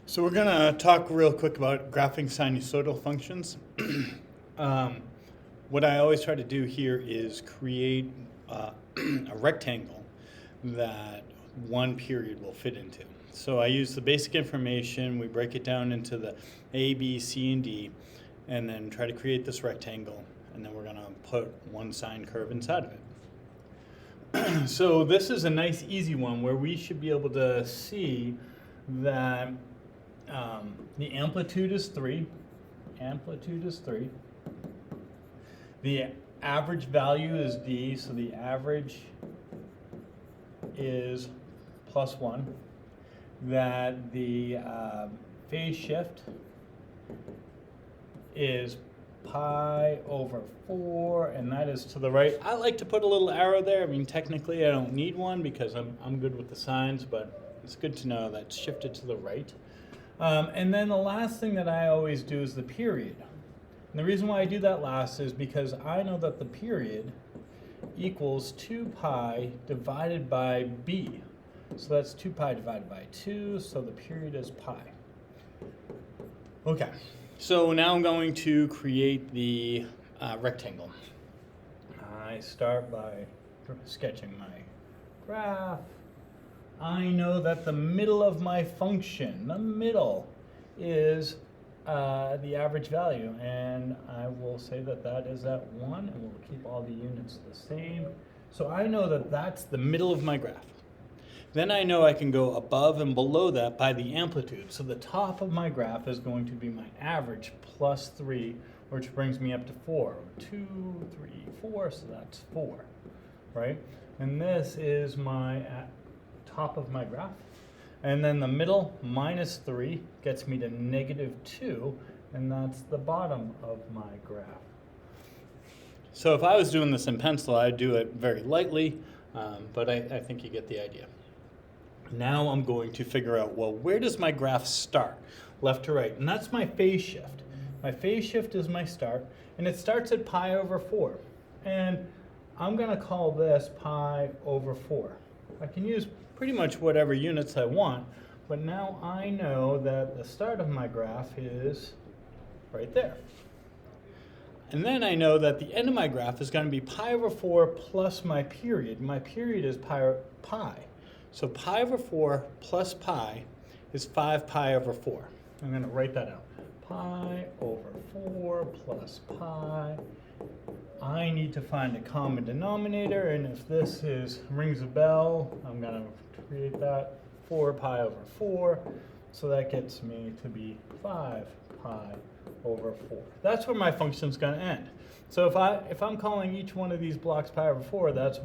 So we're gonna talk real quick about graphing sinusoidal functions. um, what I always try to do here is create a rectangle that one period will fit into. So I use the basic information, we break it down into the A, B, C, and D, and then try to create this rectangle, and then we're gonna put one sine curve inside of it. So this is a nice easy one where we should be able to see that the amplitude is 3. Amplitude is 3. The average value is D, so the average is plus 1. That the phase shift is pi over 4, and that is to the right. I like to put a little arrow there. I mean, technically I don't need one because I'm good with the signs, but it's good to know that's shifted to the right. And then the last thing that I always do is the period. And the reason why I do that last is because I know that the period equals 2 pi divided by b. So that's 2 pi divided by 2, so the period is pi. Okay, so now I'm going to create the rectangle. I start by sketching my graph. I know that the middle of my function, the middle, is the average value, and I will say that that is at 1, and we'll keep all the units the same. So I know that that's the middle of my graph. Then I know I can go above and below that by the amplitude. So the top of my graph is going to be my average plus 3, which brings me up to 4. 2, 3, 4, so that's 4, right? And this is my top of my graph. And then the middle, minus 3, gets me to negative 2, and that's the bottom of my graph. So if I was doing this in pencil, I'd do it very lightly, but I think you get the idea. Now I'm going to figure out, well, where does my graph start? Left to right, and that's my phase shift. My phase shift is my start, and it starts at pi over 4. And I'm gonna call this pi over 4. I can use pretty much whatever units I want, but now I know that the start of my graph is right there. And then I know that the end of my graph is going to be pi over 4 plus my period. My period is pi. So pi over 4 plus pi is 5 pi over 4. I'm going to write that out. Pi over 4 plus pi. I need to find a common denominator, and if this rings a bell, I'm going to create that. 4 pi over 4, so that gets me to be 5 pi over 4. That's where my function's going to end. So if I'm calling each one of these blocks pi over 4, that's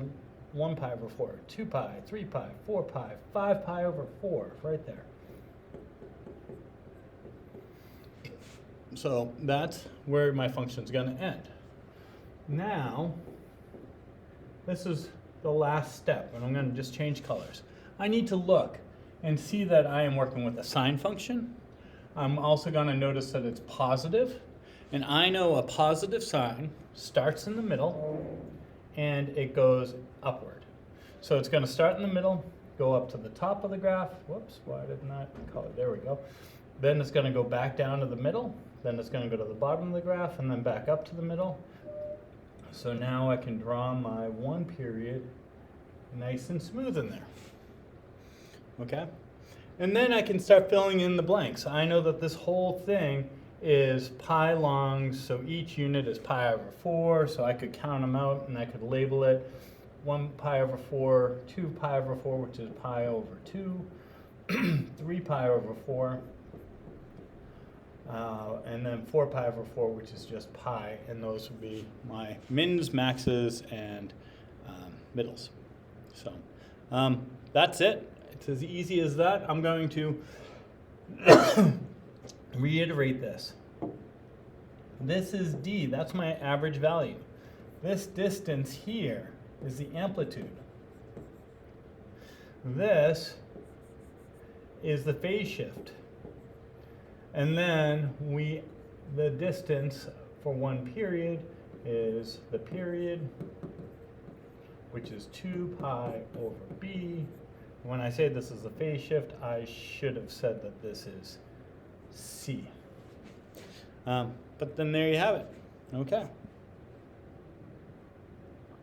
1 pi over 4, 2 pi, 3 pi, 4 pi, 5 pi over 4, right there. So that's where my function's going to end. Now, this is the last step, and I'm going to just change colors. I need to look and see that I am working with a sine function. I'm also going to notice that it's positive, and I know a positive sign starts in the middle and it goes upward. So it's going to start in the middle, go up to the top of the graph. Whoops, why didn't that color? There we go. Then it's going to go back down to the middle, then it's going to go to the bottom of the graph, and then back up to the middle. So now I can draw my one period nice and smooth in there. Okay? And then I can start filling in the blanks. I know that this whole thing is pi long, so each unit is pi over 4, so I could count them out and I could label it 1 pi over 4, 2 pi over 4, which is pi over 2, 3 pi over 4, and then 4 pi over 4, which is just pi, and those would be my mins, maxes, and middles. So that's it. It's as easy as that. I'm going to reiterate this. This is D. That's my average value. This distance here is the amplitude. This is the phase shift. And then the distance for one period is the period, which is 2 pi over b. When I say this is the phase shift, I should have said that this is C. But then there you have it. Okay.